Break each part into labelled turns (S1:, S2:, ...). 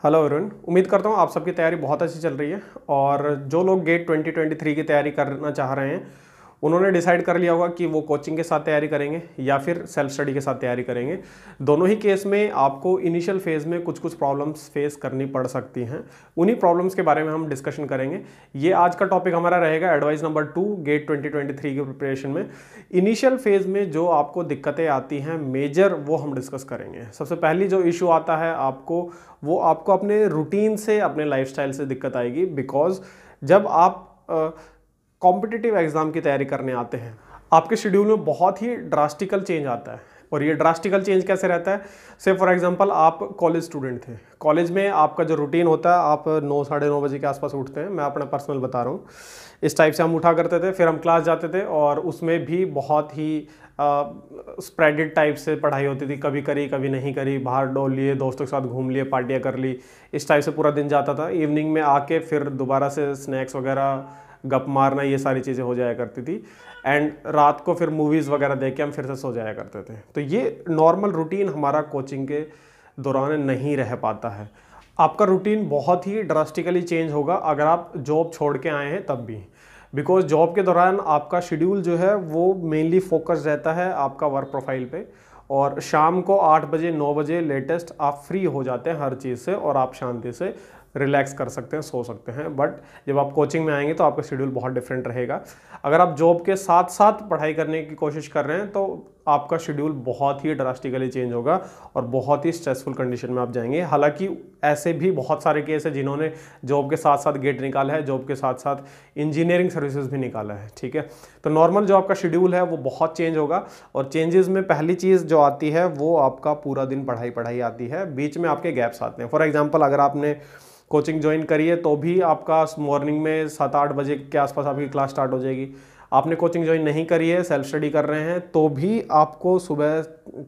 S1: Hello Arun, उम्मीद करता हूँ आप सबकी तैयारी बहुत अच्छी चल रही है। और जो लोग गेट 2023 की तैयारी करना चाह रहे हैं उन्होंने डिसाइड कर लिया होगा कि वो कोचिंग के साथ तैयारी करेंगे या फिर सेल्फ स्टडी के साथ तैयारी करेंगे। दोनों ही केस में आपको इनिशियल फेज़ में कुछ कुछ प्रॉब्लम्स फेस करनी पड़ सकती हैं। उन्हीं प्रॉब्लम्स के बारे में हम डिस्कशन करेंगे। ये आज का टॉपिक हमारा रहेगा एडवाइस नंबर 2 गेट 2023 की प्रिपरेशन में। इनिशियल फेज़ में जो आपको दिक्कतें आती हैं मेजर, वो हम डिस्कस करेंगे। सबसे पहली जो इशू आता है वो आपको अपने रूटीन से, अपने लाइफस्टाइल से दिक्कत आएगी। बिकॉज जब आप कॉम्पिटिटिव एग्जाम की तैयारी करने आते हैं आपके शेड्यूल में बहुत ही ड्रास्टिकल चेंज आता है। और ये ड्रास्टिकल चेंज कैसे रहता है? से फॉर एग्जांपल आप कॉलेज स्टूडेंट थे, कॉलेज में आपका जो रूटीन होता है, आप 9 साढ़े 9 बजे के आसपास उठते हैं। मैं अपना पर्सनल बता रहा हूँ, इस टाइप से हम उठा करते थे। फिर हम क्लास जाते थे और उसमें भी बहुत ही स्प्रेडेड टाइप से पढ़ाई होती थी। कभी करी कभी नहीं करी, बाहर डोल लिए, दोस्तों के साथ घूम लिए, पार्टियाँ कर ली, इस टाइप से पूरा दिन जाता था। इवनिंग में आके फिर दोबारा से स्नैक्स वगैरह, गप मारना, ये सारी चीज़ें हो जाया करती थी। एंड रात को फिर मूवीज़ वगैरह देख के हम फिर से सो जाया करते थे। तो ये नॉर्मल रूटीन हमारा कोचिंग के दौरान नहीं रह पाता है। आपका रूटीन बहुत ही ड्रास्टिकली चेंज होगा अगर आप जॉब छोड़ के आए हैं तब भी। बिकॉज जॉब के दौरान आपका शेड्यूल जो है वो मेनली फोकस रहता है आपका वर्क प्रोफाइल पे। और शाम को 8 बजे 9 बजे लेटेस्ट आप फ्री हो जाते हैं हर चीज़ से और आप शांति से रिलैक्स कर सकते हैं, सो सकते हैं। बट जब आप कोचिंग में आएंगे तो आपका शेड्यूल बहुत डिफरेंट रहेगा। अगर आप जॉब के साथ साथ पढ़ाई करने की कोशिश कर रहे हैं तो आपका शेड्यूल बहुत ही ड्रास्टिकली चेंज होगा और बहुत ही स्ट्रेसफुल कंडीशन में आप जाएंगे। हालांकि ऐसे भी बहुत सारे केस हैं जिन्होंने जॉब के साथ साथ गेट निकाला है, जॉब के साथ साथ इंजीनियरिंग सर्विसेज भी निकाला है। ठीक है, तो नॉर्मल जो आपका शेड्यूल है वो बहुत चेंज होगा। और चेंजेस में पहली चीज़ जो आती है वो आपका पूरा दिन पढ़ाई पढ़ाई आती है, बीच में आपके गैप्स आते हैं। फॉर एग्जाम्पल अगर आपने कोचिंग ज्वाइन करी है तो भी आपका मॉर्निंग में 7-8 बजे के आसपास आपकी क्लास स्टार्ट हो जाएगी। आपने कोचिंग ज्वाइन नहीं करी है, सेल्फ स्टडी कर रहे हैं, तो भी आपको सुबह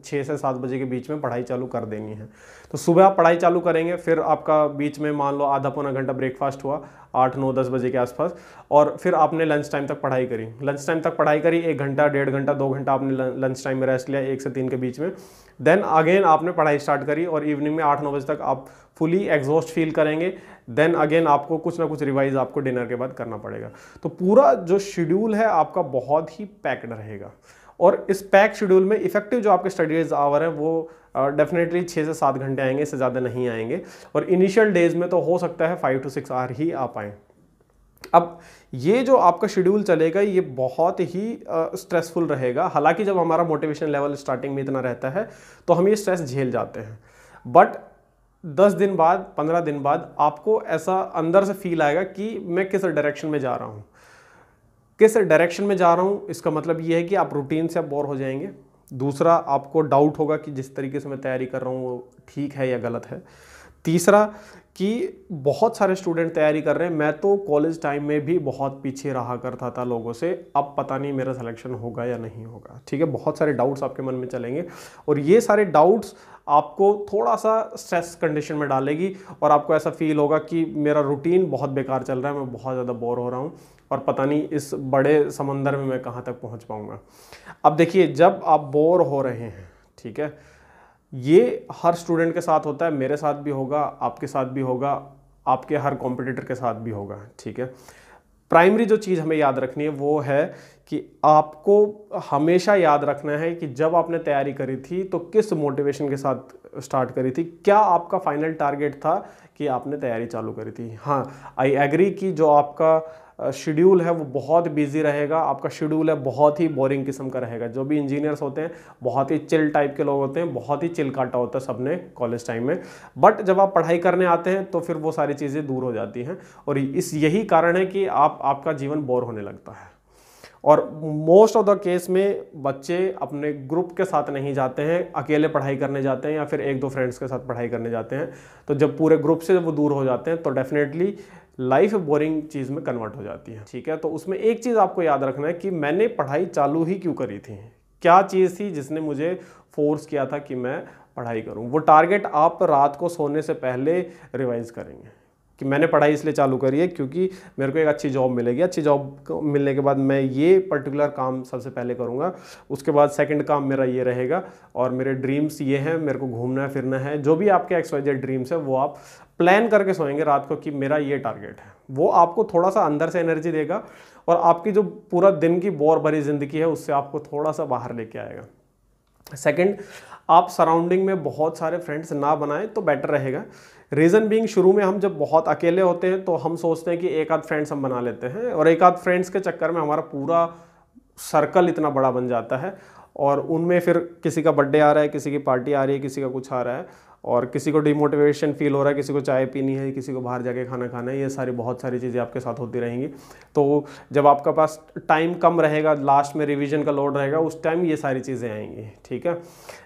S1: 6 से 7 बजे के बीच में पढ़ाई चालू कर देनी है। तो सुबह आप पढ़ाई चालू करेंगे, फिर आपका बीच में मान लो आधा पौना घंटा ब्रेकफास्ट हुआ 8 9 10 बजे के आसपास, और फिर आपने लंच टाइम तक पढ़ाई करी। लंच टाइम तक पढ़ाई करी, 1 घंटा 1.5 घंटा 2 घंटा आपने लंच टाइम में रेस्ट लिया, 1 से 3 के बीच में। देन अगेन आपने पढ़ाई स्टार्ट करी और इवनिंग में 8 9 बजे तक आप फुली एग्जॉस्ट फील करेंगे। देन अगेन आपको कुछ ना कुछ रिवाइज आपको डिनर के बाद करना पड़ेगा। तो पूरा जो शेड्यूल है आपका बहुत ही पैक्ड रहेगा। और इस पैक शेड्यूल में इफेक्टिव जो आपके स्टडीज आवर हैं वो डेफिनेटली 6 से 7 घंटे आएंगे, इससे ज़्यादा नहीं आएंगे। और इनिशियल डेज में तो हो सकता है 5 to 6 आवर ही आ पाएँ। अब ये जो आपका शेड्यूल चलेगा ये बहुत ही स्ट्रेसफुल रहेगा। हालांकि जब हमारा मोटिवेशन लेवल स्टार्टिंग में इतना रहता है तो हम ये स्ट्रेस झेल जाते हैं। बट 10 दिन बाद, 15 दिन बाद आपको ऐसा अंदर से फील आएगा कि मैं किस डायरेक्शन में जा रहा हूँ, किस डायरेक्शन में जा रहा हूँ। इसका मतलब ये है कि आप रूटीन से बोर हो जाएंगे। दूसरा, आपको डाउट होगा कि जिस तरीके से मैं तैयारी कर रहा हूँ वो ठीक है या गलत है। तीसरा कि बहुत सारे स्टूडेंट तैयारी कर रहे हैं, मैं तो कॉलेज टाइम में भी बहुत पीछे रहा करता था लोगों से, अब पता नहीं मेरा सिलेक्शन होगा या नहीं होगा। ठीक है, बहुत सारे डाउट्स आपके मन में चलेंगे और ये सारे डाउट्स आपको थोड़ा सा स्ट्रेस कंडीशन में डालेगी और आपको ऐसा फील होगा कि मेरा रूटीन बहुत बेकार चल रहा है, मैं बहुत ज़्यादा बोर हो रहा हूँ और पता नहीं इस बड़े समंदर में मैं कहाँ तक पहुँच पाऊँगा। अब देखिए, जब आप बोर हो रहे हैं, ठीक है, ये हर स्टूडेंट के साथ होता है, मेरे साथ भी होगा, आपके साथ भी होगा, आपके हर कॉम्पिटिटर के साथ भी होगा। ठीक है, प्राइमरी जो चीज़ हमें याद रखनी है वो है कि आपको हमेशा याद रखना है कि जब आपने तैयारी करी थी तो किस मोटिवेशन के साथ स्टार्ट करी थी, क्या आपका फाइनल टारगेट था कि आपने तैयारी चालू करी थी। हाँ, आई एग्री कि जो आपका शेड्यूल है वो बहुत बिजी रहेगा, आपका शेड्यूल है बहुत ही बोरिंग किस्म का रहेगा। जो भी इंजीनियर्स होते हैं बहुत ही चिल टाइप के लोग होते हैं, बहुत ही चिल काटा होता है सबने कॉलेज टाइम में। बट जब आप पढ़ाई करने आते हैं तो फिर वो सारी चीज़ें दूर हो जाती हैं और यही कारण है कि आपका जीवन बोर होने लगता है। और मोस्ट ऑफ द केस में बच्चे अपने ग्रुप के साथ नहीं जाते हैं, अकेले पढ़ाई करने जाते हैं या फिर 1-2 फ्रेंड्स के साथ पढ़ाई करने जाते हैं। तो जब पूरे ग्रुप से वो दूर हो जाते हैं तो डेफिनेटली लाइफ बोरिंग चीज़ में कन्वर्ट हो जाती है। ठीक है, तो उसमें एक चीज़ आपको याद रखना है कि मैंने पढ़ाई चालू ही क्यों करी थी, क्या चीज़ थी जिसने मुझे फोर्स किया था कि मैं पढ़ाई करूं। वो टारगेट आप रात को सोने से पहले रिवाइज करेंगे। कि मैंने पढ़ाई इसलिए चालू करी है क्योंकि मेरे को एक अच्छी जॉब मिलेगी, अच्छी जॉब मिलने के बाद मैं ये पर्टिकुलर काम सबसे पहले करूँगा, उसके बाद सेकंड काम मेरा ये रहेगा, और मेरे ड्रीम्स ये हैं, मेरे को घूमना फिरना है। जो भी आपके XYZ ड्रीम्स है वो आप प्लान करके सोएंगे रात को कि मेरा ये टारगेट है। वो आपको थोड़ा सा अंदर से एनर्जी देगा और आपकी जो पूरा दिन की बोर भरी जिंदगी है उससे आपको थोड़ा सा बाहर लेके आएगा। सेकंड, आप सराउंडिंग में बहुत सारे फ्रेंड्स ना बनाएं तो बेटर रहेगा। रीज़न बीइंग, शुरू में हम जब बहुत अकेले होते हैं तो हम सोचते हैं कि एक आध फ्रेंड्स हम बना लेते हैं, और एक आध फ्रेंड्स के चक्कर में हमारा पूरा सर्कल इतना बड़ा बन जाता है, और उनमें फिर किसी का बर्थडे आ रहा है, किसी की पार्टी आ रही है, किसी का कुछ आ रहा है, और किसी को डिमोटिवेशन फील हो रहा है, किसी को चाय पीनी है, किसी को बाहर जाके खाना खाना है। ये सारी बहुत सारी चीज़ें आपके साथ होती रहेंगी। तो जब आपका पास टाइम कम रहेगा, लास्ट में रिवीजन का लोड रहेगा, उस टाइम ये सारी चीज़ें आएंगी। ठीक है,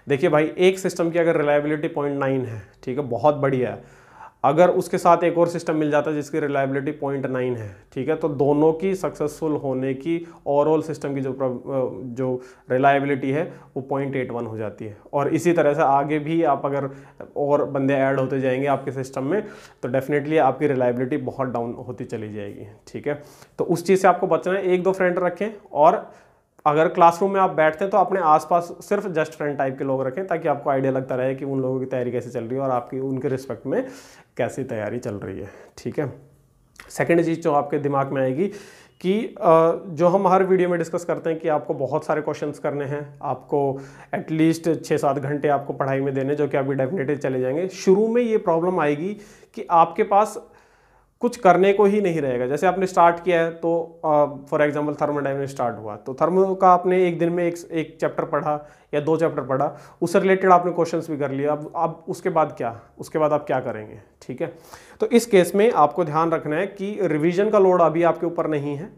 S1: देखिए भाई, एक सिस्टम की अगर रिलायबिलिटी 0.9 है, ठीक है, बहुत बढ़िया है। अगर उसके साथ एक और सिस्टम मिल जाता है जिसकी रिलायबिलिटी 0.9 है, ठीक है, तो दोनों की सक्सेसफुल होने की ओवरऑल सिस्टम की जो रिलायबिलिटी है वो 0.81 हो जाती है। और इसी तरह से आगे भी आप अगर और बंदे ऐड होते जाएंगे आपके सिस्टम में तो डेफिनेटली आपकी रिलायबिलिटी बहुत डाउन होती चली जाएगी। ठीक है, तो उस चीज़ से आपको बचना है। एक दो फ्रेंड रखें, और अगर क्लासरूम में आप बैठते हैं तो अपने आसपास सिर्फ जस्ट फ्रेंड टाइप के लोग रखें, ताकि आपको आइडिया लगता रहे कि उन लोगों की तैयारी कैसे चल रही है और आपकी उनके रिस्पेक्ट में कैसी तैयारी चल रही है। ठीक है, सेकंड चीज़ जो आपके दिमाग में आएगी कि जो हम हर वीडियो में डिस्कस करते हैं कि आपको बहुत सारे क्वेश्चंस करने हैं, आपको एटलीस्ट 6-7 घंटे आपको पढ़ाई में देने, जो कि अभी डेफिनेटली चले जाएंगे। शुरू में ये प्रॉब्लम आएगी कि आपके पास कुछ करने को ही नहीं रहेगा। जैसे आपने स्टार्ट किया है तो फॉर एग्जांपल थर्मोडायनेमिक्स स्टार्ट हुआ तो थर्मो का आपने एक दिन में एक चैप्टर पढ़ा या 2 चैप्टर पढ़ा, उससे रिलेटेड आपने क्वेश्चंस भी कर लिया। अब उसके बाद क्या, उसके बाद आप क्या करेंगे? ठीक है, तो इस केस में आपको ध्यान रखना है कि रिवीजन का लोड अभी आपके ऊपर नहीं है,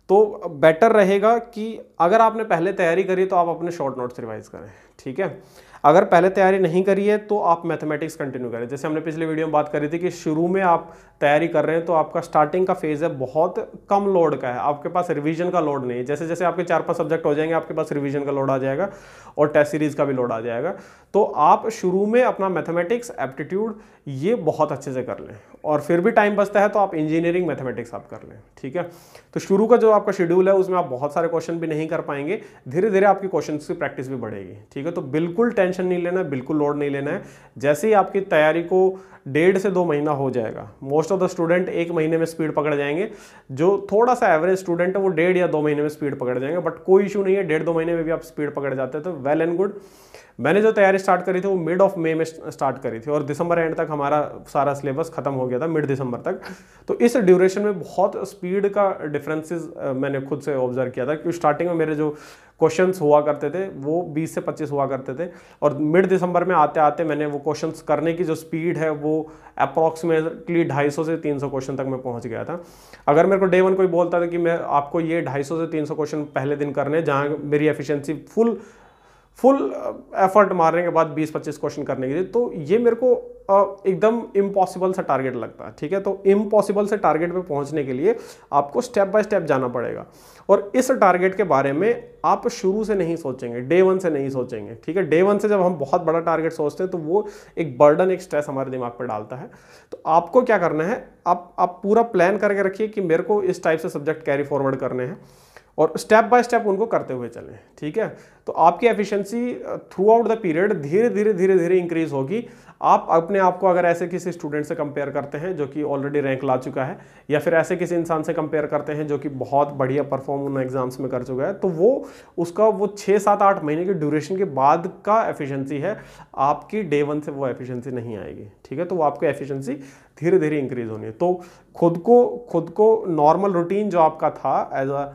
S1: तो बेटर रहेगा कि अगर आपने पहले तैयारी करी तो आप अपने शॉर्ट नोट्स रिवाइज करें। ठीक है, अगर पहले तैयारी नहीं करी है तो आप मैथमेटिक्स कंटिन्यू करें। जैसे हमने पिछले वीडियो में बात करी थी कि शुरू में आप तैयारी कर रहे हैं तो आपका स्टार्टिंग का फेज है बहुत कम लोड का है, आपके पास रिवीजन का लोड नहीं है। जैसे जैसे आपके 4-5 सब्जेक्ट हो जाएंगे आपके पास रिवीजन का लोड आ जाएगा और टेस्ट सीरीज का भी लोड आ जाएगा। तो आप शुरू में अपना मैथमेटिक्स, एप्टीट्यूड ये बहुत अच्छे से कर लें, और फिर भी टाइम बचता है तो आप इंजीनियरिंग मैथमेटिक्स आप कर लें। ठीक है, तो शुरू का जो आपका शेड्यूल है उसमें आप बहुत सारे क्वेश्चन भी नहीं कर पाएंगे, धीरे धीरे आपकी क्वेश्चन की प्रैक्टिस भी बढ़ेगी। ठीक है, तो बिल्कुल टेंशन नहीं लेना है, बिल्कुल लोड नहीं लेना है। जैसे ही आपकी तैयारी को 1.5 से 2 महीना हो जाएगा, मोस्ट ऑफ द स्टूडेंट 1 महीने में स्पीड पकड़ जाएंगे। जो थोड़ा सा एवरेज स्टूडेंट है वो 1.5 या 2 महीने में स्पीड पकड़ जाएंगे, बट कोई इशू नहीं है। 1.5-2 महीने में भी आप स्पीड पकड़ जाते हैं तो वेल एंड गुड। मैंने जो तैयारी स्टार्ट करी थी वो मिड ऑफ मई में स्टार्ट करी थी और दिसंबर एंड तक हमारा सारा सिलेबस खत्म हो गया था, मिड दिसंबर तक। तो इस ड्यूरेशन में बहुत स्पीड का डिफरेंसेस मैंने खुद से ऑब्जर्व किया था, क्योंकि स्टार्टिंग में मेरे जो क्वेश्चंस हुआ करते थे वो 20 से 25 हुआ करते थे, और मिड दिसंबर में आते आते मैंने वो क्वेश्चंस करने की जो स्पीड है वो अप्रॉक्सीमेटली 250 से 300 क्वेश्चन तक मैं पहुंच गया था। अगर मेरे को डे 1 कोई बोलता था कि मैं आपको ये 250 से 300 क्वेश्चन पहले दिन करने, जहाँ मेरी एफिशिएंसी फुल एफर्ट मारने के बाद 20-25 क्वेश्चन करने के लिए, तो ये मेरे को एकदम इम्पॉसिबल सा टारगेट लगता है। ठीक है, तो इम्पॉसिबल से टारगेट पे पहुंचने के लिए आपको स्टेप बाय स्टेप जाना पड़ेगा, और इस टारगेट के बारे में आप शुरू से नहीं सोचेंगे, डे 1 से नहीं सोचेंगे। ठीक है, डे 1 से जब हम बहुत बड़ा टारगेट सोचते हैं तो वो एक बर्डन, एक स्ट्रेस हमारे दिमाग पर डालता है। तो आपको क्या करना है, आप पूरा प्लान करके रखिए कि मेरे को इस टाइप से सब्जेक्ट कैरी फॉरवर्ड करने हैं, और स्टेप बाय स्टेप उनको करते हुए चलें। ठीक है, तो आपकी efficiency through out the period धीरे धीरे इंक्रीज होगी। आप अपने आप को अगर ऐसे किसी स्टूडेंट से कंपेयर करते हैं जो कि ऑलरेडी रैंक ला चुका है, या फिर ऐसे किसी इंसान से कंपेयर करते हैं जो कि बहुत बढ़िया परफॉर्म उन एग्जाम्स में कर चुका है, तो वो उसका वो 6-7-8 महीने के ड्यूरेशन के बाद का एफिशिएंसी है, आपकी डे 1 से वो एफिशिएंसी नहीं आएगी। ठीक है, तो वो आपकी एफिशिएंसी धीरे धीरे इंक्रीज होनी है। तो खुद को नॉर्मल रूटीन जो आपका था as a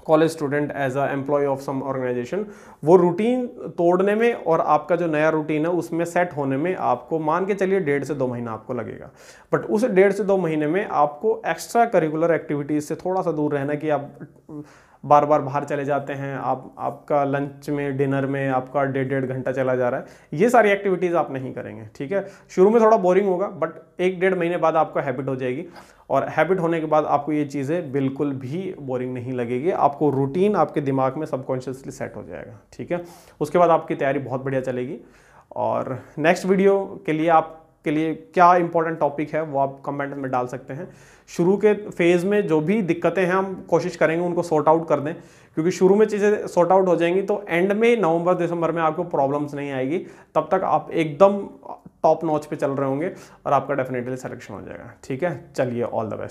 S1: college student, as a employee of some organization, वो रूटीन तोड़ने में और आपका जो नया रूटीन है उसमें सेट होने में आपको मान के चलिए 1.5 से 2 महीना आपको लगेगा। बट उस 1.5 से 2 महीने में आपको एक्स्ट्रा करिकुलर एक्टिविटीज से थोड़ा सा दूर रहना, कि आप बार बार बाहर चले जाते हैं, आपका लंच में, डिनर में आपका 1.5 घंटा चला जा रहा है, ये सारी एक्टिविटीज़ आप नहीं करेंगे। ठीक है, शुरू में थोड़ा बोरिंग होगा, बट 1-1.5 महीने बाद आपको हैबिट हो जाएगी, और हैबिट होने के बाद आपको ये चीज़ें बिल्कुल भी बोरिंग नहीं लगेगी। आपको रूटीन आपके दिमाग में सबकॉन्शियसली सेट हो जाएगा। ठीक है, उसके बाद आपकी तैयारी बहुत बढ़िया चलेगी। और नेक्स्ट वीडियो के लिए आप के लिए क्या इंपॉर्टेंट टॉपिक है वो आप कमेंट में डाल सकते हैं। शुरू के फेज़ में जो भी दिक्कतें हैं हम कोशिश करेंगे उनको सॉर्ट आउट कर दें, क्योंकि शुरू में चीज़ें सॉर्ट आउट हो जाएंगी तो एंड में नवंबर दिसंबर में आपको प्रॉब्लम्स नहीं आएगी, तब तक आप एकदम टॉप नॉच पे चल रहे होंगे और आपका डेफिनेटली सिलेक्शन हो जाएगा। ठीक है, चलिए ऑल द बेस्ट।